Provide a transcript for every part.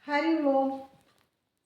ஹரி ஓம்.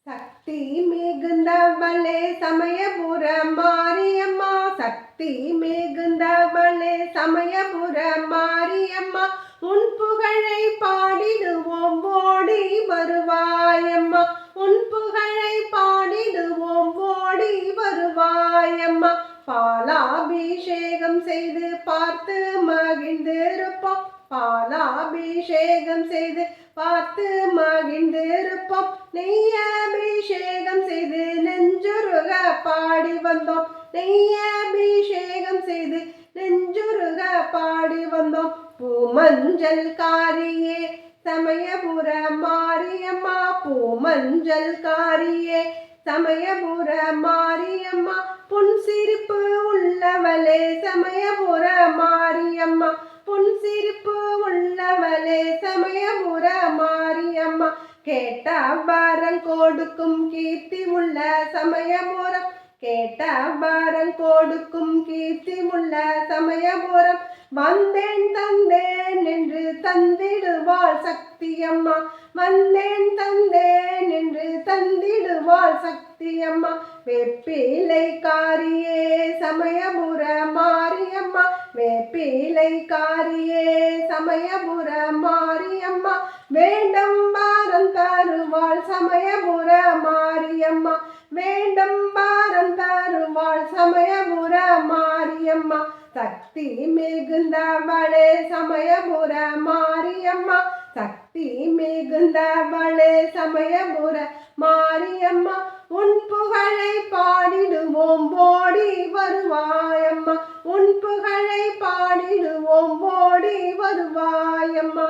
சக்தி மிகுந்தவளே சமயபுர மாரியம்மா, சக்தி மிகுந்தவளே சமயபுர மாரியம்மா, உன் புகழை பாடிடுவோம் ஓடி வருவாயம்மா, உன் புகழை பாடிடுவோம் ஓடி வருவாயம்மா. பாலாபிஷேகம் செய்து பார்த்து மகிழ்ந்திருப்போம், பாலாபிஷேகம் செய்து பார்த்து மகிழ்ந்திருப்போம், நெய்யபிஷேகம் செய்து நெஞ்சுருக பாடி வந்தோம், நெய்யபிஷேகம் செய்து நெஞ்சுருக பாடி வந்தோம். பூமஞ்சள் காரியே சமயபுர மாரியம்மா, பூமஞ்சள் காரியே சமயபுர மாரியம்மா, புன் சிரிப்பு உள்ளவளே சமயபுர மாரியம்மா, புன் சிரிப்பு உள்ளவளே சமயபுர மாரியம்மா, கேட்ட பாரம் கொடுக்கும் கீர்த்தி உள்ள சமயபுரம், கேட்ட பாரம் கொடுக்கும் கீர்த்தி உள்ள சமயபுரம், வந்தேன் தந்தேன் என்று தந்திடுவாள் சக்தியம்மா, வந்தேன் தந்தேன் என்று தந்திடுவாள் சக்தியம்மா. வேப்பிலை காரியே சமயபுர மாரியம்மா, வேப்பிலை காரியே சமயபுர மாரியம்மா, வேண்டும் பாரம் தருவாள் சமயபுர மாரியம்மா, வேண்டும் பாரம் தருவாள் சமயபுர மாரியம்மா. சக்தி மிகுந்தவளே சமயபுர மாரியம்மா, சக்தி மிகுந்தவளே சமயபுர மாரியம்மா, உன் புகழை பாடிடுவோம் ஓடி வருவாயம்மா, உன் புகழை பாடிடுவோம் ஓடி வருவாயம்மா.